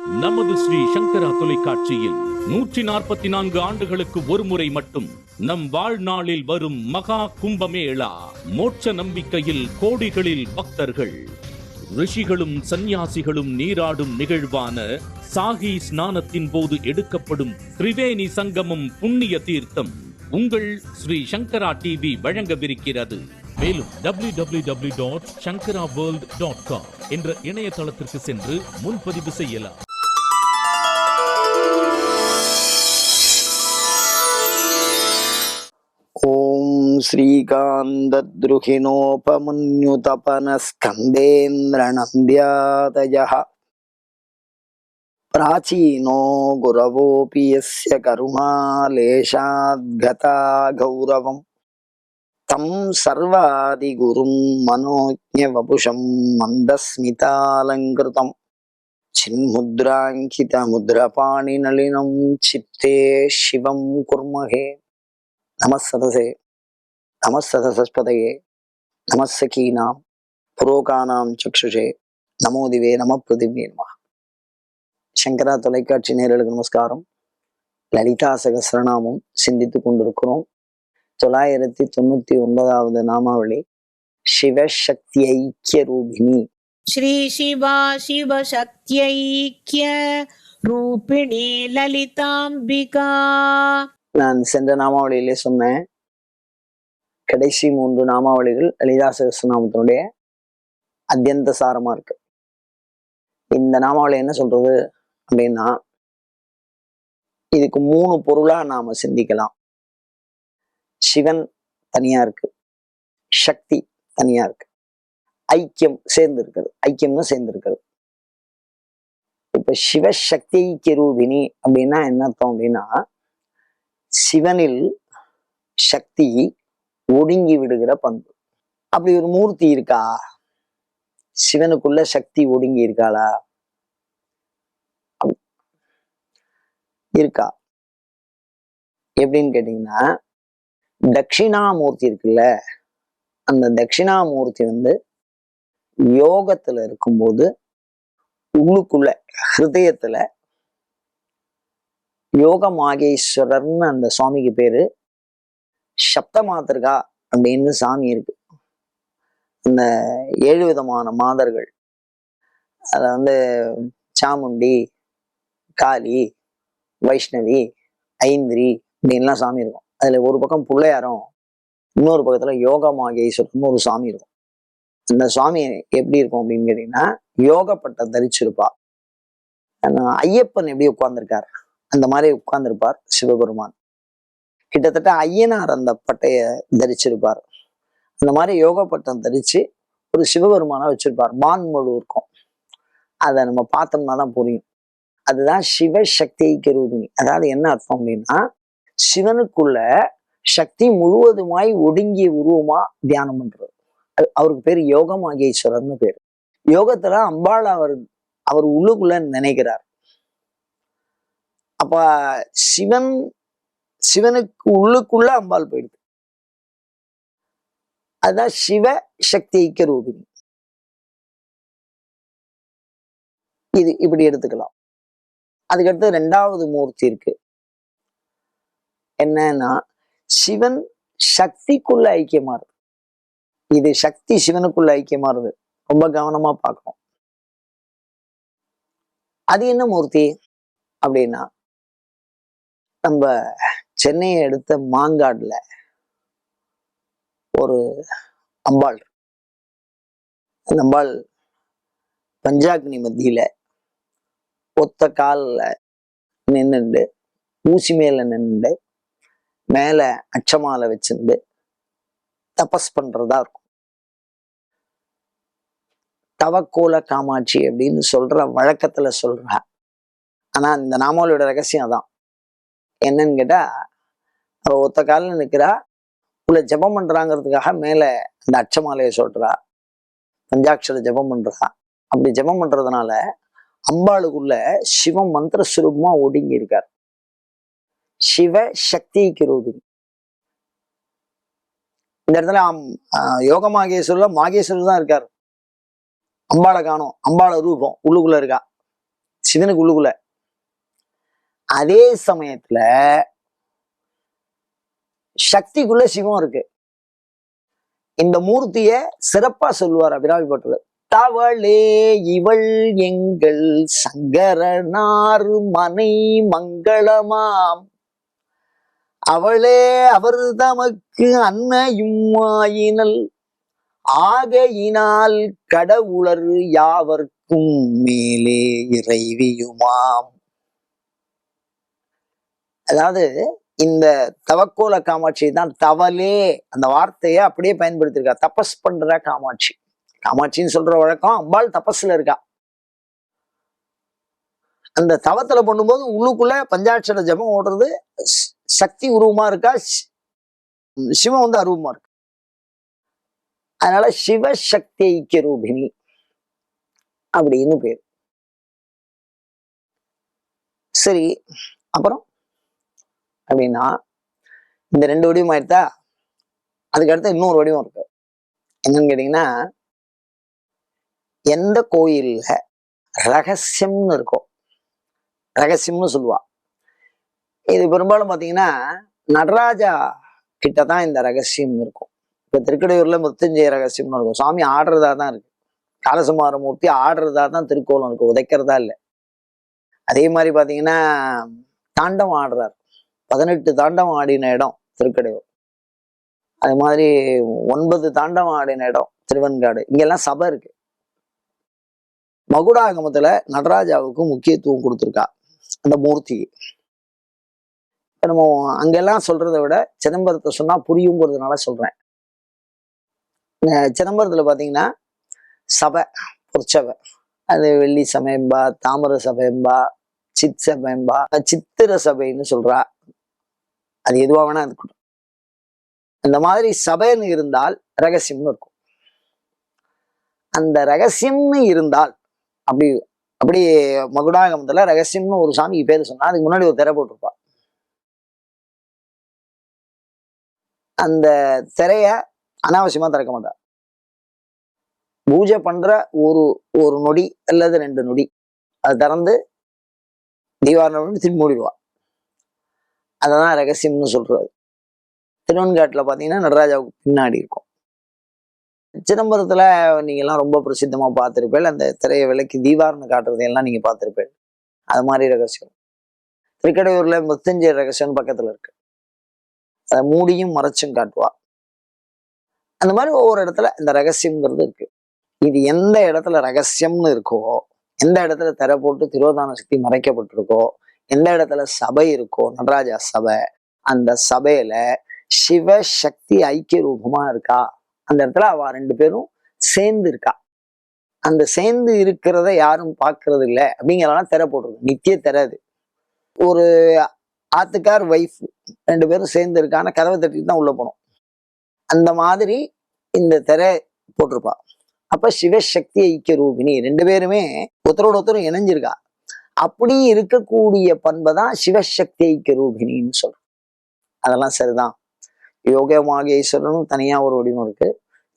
நமது ஸ்ரீ சங்கரா தொலைக்காட்சியில் 144 ஆண்டுகளுக்கு ஒருமுறை மட்டும் நம் வாழ்நாளில் வரும் மகா கும்பமேளா. மோட்ச நம்பிக்கையில் கோடிகளில் பக்தர்கள், ரிஷிகளும் சந்நியாசிகளும் நீராடும் நிகழ்வான சாகி ஸ்நானத்தின் போது எடுக்கப்படும் திரிவேணி சங்கமம் புண்ணிய தீர்த்தம் உங்கள் ஸ்ரீ சங்கரா டிவி வழங்கவிருக்கிறது. மேலும் www.shankaraworld.com என்ற இணையதளத்திற்கு சென்று முன்பதிவு செய்யலாம். ஓம் ஸ்ரீகாந்தத்ருஹிணோபமுன்யுதபனஸ்கந்தேந்திரநന്ദ്யாதயः பிராச்சீனோ குரவோபி யஸ்ய கருணாலேஷாத்கதா கௌரவம் தம் சர்வாதிகுரும் மனோஜ்ஞவபுஷம் மந்தஸ்மிதாலங்கிருதம் சின்முத்ராங்கிதமுத்ரபாணிநளினம் சித்தே சிவம் குர்மஹே. நமஸ்ஸதசே நமஸ்ஸதசஸ்பதயே நமஸ்ஸகீனாம் புரோகானாம் சக்ஷுஷே நமோதிவே நம பிருதிவே நம. சங்கரா தொலைக்காட்சி நேயர்களுக்கு நமஸ்காரம். லலிதா சகஸ்ரநாமம் சிந்தித்துக் கொண்டிருக்கிறோம். 999வது நாமாவளி சிவசக்தி ஐக்கிய ரூபிணி. ஸ்ரீ சிவா சிவசக்தியைக்கிய ரூபிணி லலிதாம்பிகா. நான் சென்ற நாமாவளியிலே சொன்னேன், கடைசி 3 நாமாவளிகள் லலிதா சகஸ்ரநாமத்தினுடைய அத்தியந்த சாரமா இருக்கு. இந்த நாமாவளி என்ன சொல்றது அப்படின்னா, இதுக்கு 3 பொருளா நாம சிந்திக்கலாம். சிவன் தனியா இருக்கு, சக்தி தனியா இருக்கு, ஐக்கியம் சேர்ந்து இருக்கிறது. ஐக்கியம்னு சேர்ந்து இருக்கிறது. இப்ப சிவசக்தி ஐக்கிய ரூபிணி அப்படின்னா என்ன அர்த்தம் அப்படின்னா, சிவனில் சக்தி ஒடுங்கி விடுகிற பண்பு. அப்படி ஒரு மூர்த்தி இருக்கா? சிவனுக்குள்ள சக்தி ஒடுங்கி இருக்காளா? இருக்கா. எப்படின்னு கேட்டீங்கன்னா, தட்சிணாமூர்த்தி இருக்குல்ல, அந்த தட்சிணாமூர்த்தி யோகத்துல இருக்கும்போது உள்ளுக்குள்ள ஹிருதயத்துல யோக மாகேஸ்வரர்னு அந்த சுவாமிக்கு பேரு. சப்த மாதர்கா அப்படின்னு சாமி இருக்கு. அந்த 7 விதமான மாதர்கள், அதுல சாமுண்டி, காளி, வைஷ்ணவி, ஐந்திரி அப்படின்லாம் சாமி இருக்கும். அதுல ஒரு பக்கம் பிள்ளையாரும், இன்னொரு பக்கத்துல யோக மாகேஸ்வரர்னு ஒரு சாமி இருக்கும். அந்த சுவாமி எப்படி இருக்கும் அப்படின்னு கேட்டீங்கன்னா, யோக பட்டம் தரிச்சிருப்பா. ஐயப்பன் எப்படி உட்கார்ந்துருக்கார் அந்த மாதிரி உட்கார்ந்துருப்பார் சிவபெருமான். கிட்டத்தட்ட ஐயனார் அந்த பட்டைய தரிச்சிருப்பார். அந்த மாதிரி யோக பட்டம் தரிச்சு ஒரு சிவபெருமானா வச்சிருப்பார். மான்மொழு இருக்கும். அதை நம்ம பார்த்தோம்னா தான் புரியும். அதுதான் சிவசக்தி ஐக்கிய ரூபிணி. அதாவது என்ன அர்த்தம் அப்படின்னா, சிவனுக்குள்ள சக்தி முழுவதுமாய் ஒடுங்கிய உருவமா தியானம் பண்றது. அவருக்கு பேர் யோக மாகேஸ்வரர்னு பேரு. யோகத்துல அம்பாள் அவர் உள்ளுக்குள்ள நினைக்கிறார். அப்ப சிவனுக்கு உள்ளுக்குள்ள அம்பாள் போயிடுது. அதுதான் சிவ சக்தி ஐக்கிய ரூபிணி. இது இப்படி எடுத்துக்கலாம். அதுக்கடுத்து 2வது மூர்த்தி இருக்கு. என்னன்னா, சிவன் சக்திக்குள்ள ஐக்கியமாறுது. இது சக்தி சிவனுக்குள்ள ஐக்கியமாறுது. ரொம்ப கவனமா பார்க்கணும். அது என்ன மூர்த்தி அப்படின்னா, நம்ம சென்னையை எடுத்த மாங்காடுல ஒரு அம்பாள். அந்த அம்பாள் பஞ்சாக்னி மத்தியில ஒத்த காலில் நின்றுண்டு, ஊசி மேல நின்று, மேல அச்சமாலை வச்சிருந்து தபஸ் பண்றதா இருக்கும். தவக்கோல காமாட்சி அப்படின்னு சொல்ற வழக்கத்துல சொல்றா. ஆனா இந்த நாமாவளியோட ரகசியம் அதான். என்னன்னு கேட்டா, அவ ஒத்த காலில் நிற்கிறா, உள்ள ஜபம் பண்றாங்கிறதுக்காக மேல அந்த அச்சமாலையை சொல்றா, பஞ்சாட்சர ஜபம் பண்றா. அப்படி ஜபம் பண்றதுனால அம்பாளுக்குள்ள சிவம் மந்திர சுரூபமா ஒடுங்கி இருக்கார். சிவ சக்திக்கு ரூபிணி. இந்த இடத்துல யோக மாகேஸ்வரர் தான் இருக்கார். அம்பாளை காணும். அம்பாளை ரூபம் உள்ளுக்குள்ள இருக்கா. சிவனுக்கு உள்ளுக்குள்ள. அதே சமயத்துல சக்திக்குள்ள சிவம் இருக்கு. இந்த மூர்த்திய சிறப்பா சொல்லுவார் அபிராமி பட்டர். தவளே இவள் எங்கள் சங்கரனார் மனை மங்களமாம், அவளே அவர் தமக்கு அன்னையும் ஆயினல், ஆகையினால் கடவுளர் யாவர்க்கும் மேலே இறைவியுமாம். அதாவது இந்த தவக்கோல காமாட்சி தான் தவலே அந்த வார்த்தையை அப்படியே பயன்படுத்திருக்கா. தபஸ் பண்ற காமாட்சி. காமாட்சின்னு சொல்ற வழக்கம், அம்பாள் தபஸ்ல இருக்கா. அந்த தவத்துல பண்ணும்போது உள்ளுக்குள்ள பஞ்சாட்சர ஜபம் ஓடுறது. சக்தி உருவமா இருக்கா, சிவம் வந்து அருவமா இருக்கு. அதனால சிவசக்தி ஐக்கிய ரூபிணி அப்படின்னு பேர். சரி, அப்புறம் அப்படின்னா இந்த 2 வடிவம் ஆயிடுதா. அதுக்கு அடுத்து இன்னொரு வடிவம் இருக்கு. என்னன்னு கேட்டீங்கன்னா, எந்த கோயில்ல ரகசியம்னு இருக்கும், ரகசியம்னு சொல்லுவா. இது பெரும்பாலும் பாத்தீங்கன்னா நடராஜா கிட்டதான் இந்த ரகசியம் இருக்கும். இப்ப திருக்கடையூர்ல முத்தஞ்செய ரகசியம்னு இருக்கும். சுவாமி ஆடுறதா தான் இருக்கு. காலசமார மூர்த்தி ஆடுறதா தான் திருக்கோலம் இருக்கு, உதைக்கிறதா இல்லை. அதே மாதிரி பாத்தீங்கன்னா தாண்டவம் ஆடுறார். 18 தாண்டவம் ஆடின இடம் திருக்கடையூர். அது மாதிரி 9 தாண்டவம் ஆடின இடம் திருவெண்காடு. இங்கெல்லாம் சபை இருக்கு. மகுடாகமத்துல நடராஜாவுக்கு முக்கியத்துவம் கொடுத்துருக்கா அந்த மூர்த்திக்கு. இப்ப நம்ம அங்கெல்லாம் சொல்றதை விட சிதம்பரத்தை சொன்னா புரியுங்கிறதுனால சொல்றேன். சிதம்பரத்துல பாத்தீங்கன்னா சபை, பொற்சபை, அது வெள்ளி சபைம்பா, தாமிர சபைம்பா, சித் சபைம்பா, சித்திர சபைன்னு சொல்றா. அது எதுவா வேணா இருக்கட்டும். இந்த மாதிரி சபைன்னு இருந்தால் ரகசியம்னு இருக்கும். அந்த ரகசியம்னு இருந்தால் அப்படி அப்படி மகுடாகமத்துல ரகசியம்னு ஒரு சாமிக்கு பேரு சொன்னா அதுக்கு முன்னாடி ஒரு திரை போட்டிருப்பா. அந்த திரைய அனாவசியமா திறக்க மாட்டா. பூஜை பண்ற ஒரு நொடி அல்லது 2 நொடி அது திறந்து தீபாவளி திரும்பி மூடிடுவா. அததான் ரகசியம்னு சொல்றது. திருவெண்காட்டுல பாத்தீங்கன்னா நடராஜாவுக்கு பின்னாடி இருக்கும். சிதம்பரத்துல நீங்க எல்லாம் ரொம்ப பிரசித்தமா பார்த்திருப்பேன். அந்த திரையை விலைக்கு தீபாரணை காட்டுறதையெல்லாம் நீங்க பார்த்திருப்பேன். அது மாதிரி ரகசியம். திருக்கடையூர்ல முத்தஞ்சை ரகசியம் பக்கத்துல இருக்கு. அதை மூடியும் மறைச்சும் காட்டுவா. அந்த மாதிரி ஒவ்வொரு இடத்துல இந்த ரகசியம்ங்கிறது இருக்கு. இது எந்த இடத்துல ரகசியம்னு இருக்கோ, எந்த இடத்துல திரை போட்டு திரோதான சக்தி மறைக்கப்பட்டிருக்கோ, எந்த இடத்துல சபை இருக்கோ, நடராஜா சபை, அந்த சபையில சிவசக்தி ஐக்கிய ரூபமா இருக்கா. அந்த இடத்துல அவ 2 பேரும் சேர்ந்து இருக்கா. அந்த சேர்ந்து இருக்கிறத யாரும் பார்க்கறது இல்லை அப்படிங்கிறதெல்லாம் திரை போட்டிருக்கு. நித்திய திரை. அது ஒரு ஆத்துக்கார் வைஃப் 2 பேரும் சேர்ந்து இருக்கான கதவை தட்டிட்டு தான் உள்ள போனோம். அந்த மாதிரி இந்த திரை போட்டிருப்பா. அப்ப சிவசக்தி ஐக்கிய ரூபிணி 2 பேருமே ஒருத்தரோட ஒருத்தரும் இணைஞ்சிருக்கா. அப்படி இருக்கக்கூடிய பண்பை தான் சிவசக்தி ஐக்கிய ரூபிணின்னு சொல்றோம். அதெல்லாம் சரிதான். யோகமாகேஸ்வரனும் தனியா ஒரு வடிவம் இருக்கு.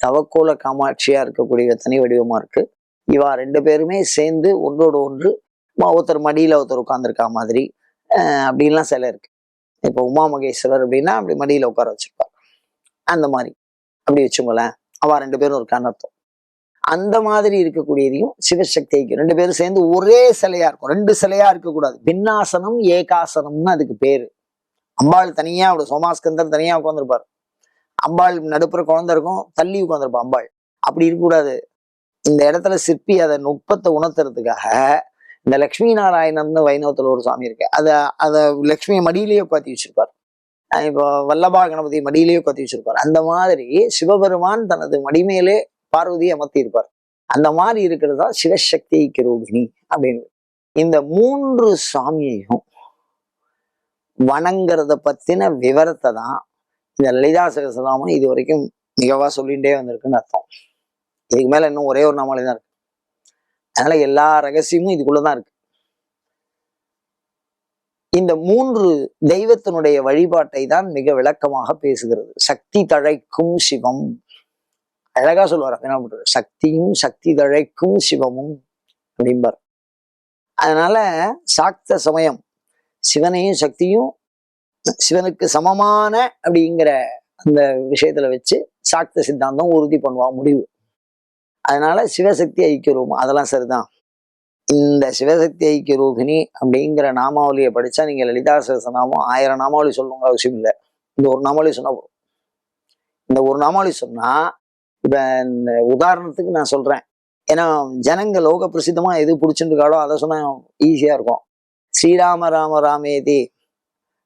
தவக்கோல காமாட்சியா இருக்கக்கூடிய தனி வடிவமா இருக்கு. இவா 2 பேருமே சேர்ந்து ஒன்றோட ஒன்று ஒருத்தர் மடியில ஒருத்தர் உட்கார்ந்துருக்கா மாதிரி அப்படின்லாம் சிலை இருக்கு. இப்போ உமா மகேஸ்வரர் அப்படின்னா அப்படி மடியில உட்கார வச்சிருப்பார். அந்த மாதிரி அப்படி வச்சுங்களேன், அவ 2 பேரும் இருக்கான்னு அர்த்தம். அந்த மாதிரி இருக்கக்கூடியதையும் சிவசக்தி 2 பேரும் சேர்ந்து ஒரே சிலையா இருக்கும். 2 சிலையா இருக்கக்கூடாது. பின்னாசனம் ஏகாசனம்னு அதுக்கு பேரு. அம்பாள் தனியா அவட சோமாஸ்கந்தர் தனியா உட்காந்துருப்பாரு. அம்பாள் நடுப்புற குழந்தை இருக்கும், தள்ளி உட்காந்துருப்பா அம்பாள். அப்படி இருக்கக்கூடாது. இந்த இடத்துல சிற்பி அதை நுட்பத்தை உணர்த்துறதுக்காக இந்த லட்சுமி நாராயணன்னு வைணவத்துல ஒரு சாமி இருக்கு. அதை லட்சுமியை மடியிலேயே உட்காத்தி வச்சிருப்பார். இப்போ வல்லபா கணபதி மடியிலேயே உட்காத்தி வச்சிருப்பார். அந்த மாதிரி சிவபெருமான் தனது மடிமேலே பார்வதியை அமர்த்தி இருப்பார். அந்த மாதிரி இருக்கிறது தான் சிவசக்தி ரூபிணி அப்படின்னு. இந்த 3 சாமியையும் வணங்குறத பத்தின விவரத்தை தான் இந்த லலிதா சகஸ்ரநாமம் இது வரைக்கும் மிகவா சொல்லிகிட்டே வந்திருக்குன்னு அர்த்தம். இதுக்கு மேல இன்னும் ஒரே ஒரு நாமாலே தான் இருக்கு. அதனால எல்லா ரகசியமும் இதுக்குள்ளதான் இருக்கு. இந்த 3 தெய்வத்தினுடைய வழிபாட்டை தான் மிக விளக்கமாக பேசுகிறது. சக்தி தழைக்கும் சிவம், அழகா சொல்லுவார். என்ன பண்றது, சக்தியும் சக்தி தழைக்கும் சிவமும் அப்படிம்பார். அதனால சாக்த சமயம் சிவனையும் சக்தியும் சிவனுக்கு சமமான அப்படிங்கிற அந்த விஷயத்துல வச்சு சாக்த சித்தாந்தம் உறுதி பண்ணுவா முடிவு. அதனால சிவசக்தி ஐக்கிய ரூபம் அதெல்லாம் சரிதான். இந்த சிவசக்தி ஐக்கிய ரூபிணி அப்படிங்கிற நாமாவளியை படிச்சா நீங்க லலிதா சகஸ்ரநாமம் 1000 நாமாவளி சொல்லணுங்கிற அவசியம் இல்லை. இந்த ஒரு நாமாவளி சொன்னா போதும். இந்த ஒரு நாமாவளி சொன்னா இப்ப இந்த உதாரணத்துக்கு நான் சொல்றேன், ஏன்னா ஜனங்க லோக பிரசித்தமா எது பிடிச்சிருக்காளோ அதை சொன்னா ஈஸியா இருக்கும். ஸ்ரீராம ராம ராமேதி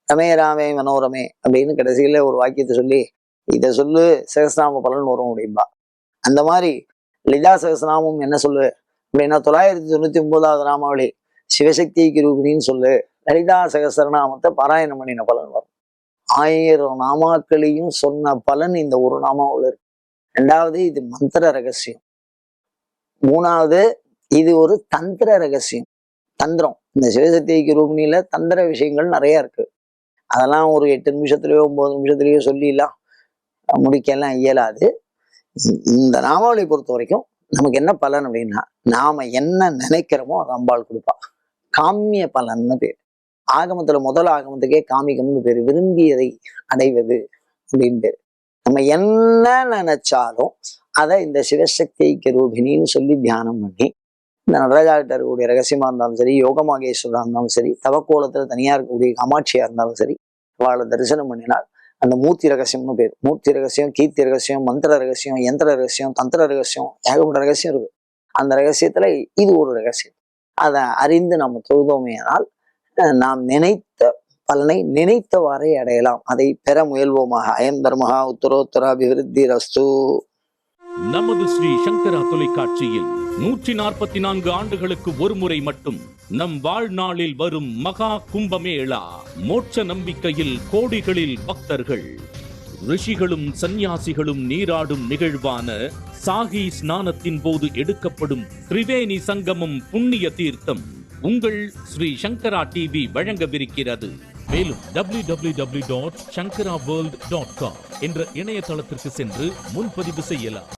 ரமே ராமே மனோரமே அப்படின்னு கடைசியில ஒரு வாக்கியத்தை சொல்லி இதை சொல்லு சகஸ்ரநாம பலன் வரும் அப்படின்பா. அந்த மாதிரி லலிதா சகஸ்ரநாமம் என்ன சொல்லு அப்படின்னா 999வது நாமாவளி சிவசக்திக்கு ரூபினின்னு சொல்லு, லலிதா சகஸ்ரநாமத்தை பாராயணம் பண்ணின பலன் வரும். 1000 நாமாக்களையும் சொன்ன பலன் இந்த ஒரு நாமாவில் இருக்கு. 2வது இது மந்திர ரகசியம். 3வது இது ஒரு தந்திர ரகசியம், தந்திரம். இந்த சிவசக்திக்கு ரூபினியில தந்திர விஷயங்கள் நிறைய இருக்கு. அதெல்லாம் ஒரு 8 நிமிஷத்துலயோ 9 நிமிஷத்துலயோ சொல்லிலாம் முடிக்கலாம் இயலாது. இந்த நாமாவளி பொறுத்த வரைக்கும் நமக்கு என்ன பலன் அப்படின்னா, நாம என்ன நினைக்கிறோமோ அது அம்பாள் கொடுப்பா. காமிய பலன்னு பேர். ஆகமத்துல முதல் ஆகமத்துக்கே காமிகம்னு பேரு, விரும்பியதை அடைவது அப்படின்னு பேரு. நம்ம என்ன நினைச்சாலும் அதை இந்த சிவசக்தி ஐக்கிய ரூபினின்னு சொல்லி தியானம் பண்ணி, இந்த நடராஜா கிட்ட இருக்கக்கூடிய ரகசியமா இருந்தாலும் சரி, யோகமாகேஸ்வரா இருந்தாலும் சரி, தவக்கோலத்துல தனியா இருக்கக்கூடிய காமாட்சியா இருந்தாலும் சரி, அவளை தரிசனம் பண்ணினால் அந்த மூர்த்தி ரகசியம்னு பேர். மூர்த்தி ரகசியம், கீர்த்தி ரகசியம், மந்திர ரகசியம், யந்திர ரகசியம், தந்திர ரகசியம், ஏகப்பட்ட ரகசியம் இருக்கு. அந்த ரகசியத்துல இது ஒரு ரகசியம். அதை அறிந்து நம்ம தொழுதோமையானால் நாம் நினைத்த பலனை நினைத்தவாறே அடையலாம். அதை பெற முயல்வோமாக. அயம் தர்மஹா உத்தரோத்தர அபிவிருத்தி ரஸ்து. நமது ஸ்ரீ சங்கரா தொலைக்காட்சியில் 144 ஆண்டுகளுக்கு ஒரு முறை மட்டும் நம் வாழ்நாளில் வரும் மகா கும்பமேளா. மோட்ச நம்பிக்கையில் கோடிகளில் பக்தர்கள், ரிஷிகளும் சந்நியாசிகளும் நீராடும் நிகழ்வான சாகி ஸ்நானத்தின் போது எடுக்கப்படும் திரிவேணி சங்கமம் புண்ணிய தீர்த்தம் உங்கள் ஸ்ரீ சங்கரா டிவி வழங்கவிருக்கிறது. மேலும் www.shankaraworld.com என்ற இணையதளத்திற்கு சென்று முன்பதிவு செய்யலாம்.